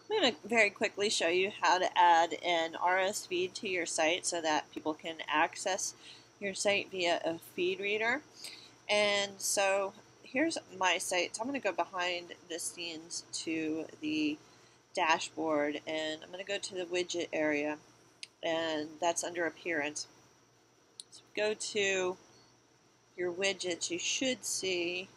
I'm going to very quickly show you how to add an RSS feed to your site so that people can access your site via a feed reader. And so here's my site. So I'm going to go behind the scenes to the dashboard, and I'm going to go to the widget area, and that's under appearance. So go to your widgets. You should see,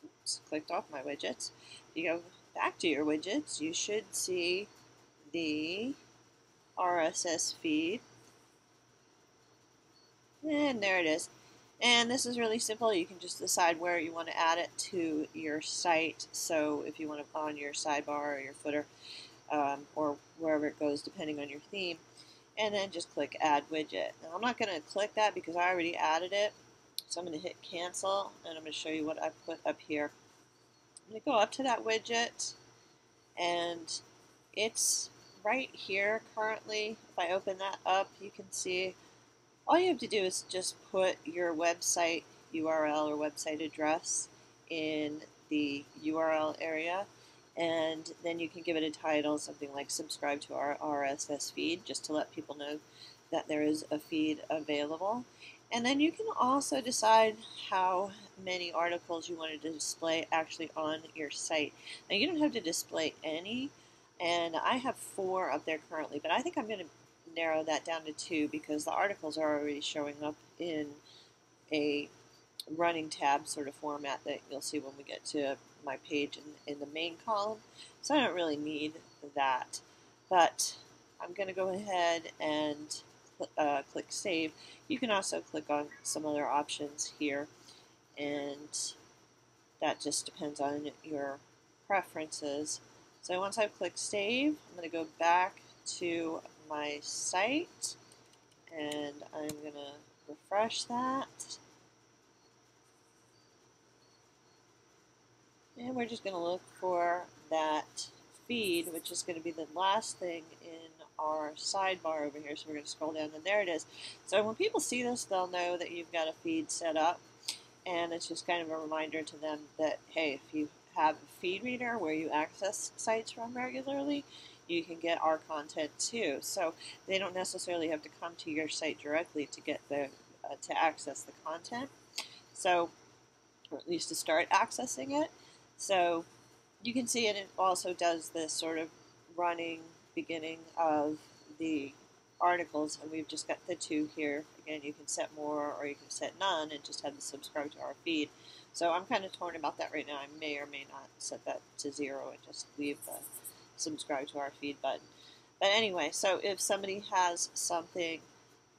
oops, clicked off my widgets. If you go back to your widgets, you should see the RSS feed, and there it is. And this is really simple. You can just decide where you want to add it to your site. So if you want to on your sidebar or your footer, or wherever it goes depending on your theme, and then just click add widget. Now I'm not going to click that because I already added it, so I'm going to hit cancel, and I'm going to show you what I put up here. I'm going to go up to that widget, and it's right here currently. If I open that up, you can see all you have to do is just put your website URL or website address in the URL area, and then you can give it a title, something like subscribe to our RSS feed, just to let people know that there is a feed available. And then you can also decide how many articles you want to display actually on your site. Now you don't have to display any, and I have 4 up there currently, but I think I'm going to narrow that down to 2 because the articles are already showing up in a running tab sort of format that you'll see when we get to my page in the main column. So I don't really need that, but I'm going to go ahead and click Save. You can also click on some other options here, and that just depends on your preferences. So once I've clicked Save, I'm going to go back to my site, and I'm going to refresh that. And we're just going to look for that feed, which is going to be the last thing in our sidebar over here. So we're going to scroll down, and there it is. So when people see this, they'll know that you've got a feed set up. And it's just kind of a reminder to them that, hey, if you have a feed reader where you access sites from regularly, you can get our content too. So they don't necessarily have to come to your site directly to get to access the content. So, or at least to start accessing it. So you can see it also does this sort of running beginning of the articles, and we've just got the 2 here. Again, you can set more or you can set none and just have to subscribe to our feed. So I'm kind of torn about that right now. I may or may not set that to 0 and just leave the subscribe to our feed button. But anyway, so if somebody has something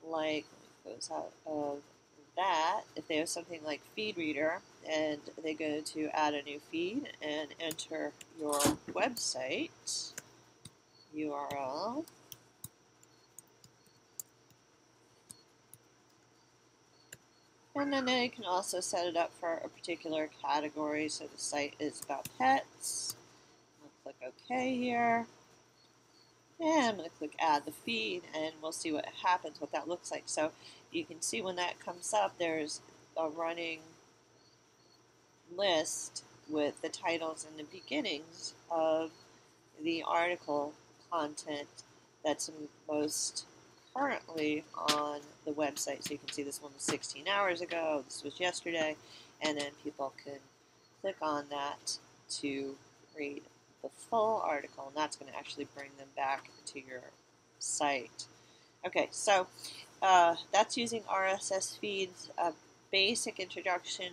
like, let me close out of that, if they have something like feed reader and they go to add a new feed and enter your website URL, and then they can also set it up for a particular category. So the site is about pets. I'll click OK here. And I'm going to click add the feed, and we'll see what happens, what that looks like. So you can see when that comes up, there's a running list with the titles and the beginnings of the article content that's most currently on the website. So you can see this one was 16 hours ago, this was yesterday, and then people can click on that to read the full article, and that's going to actually bring them back to your site. Okay, so that's using RSS feeds, a basic introduction,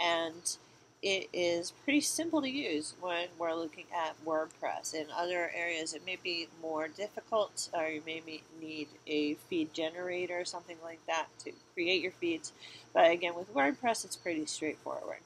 and it is pretty simple to use when we're looking at WordPress. In other areas, it may be more difficult, or you may need a feed generator or something like that to create your feeds. But again, with WordPress, it's pretty straightforward.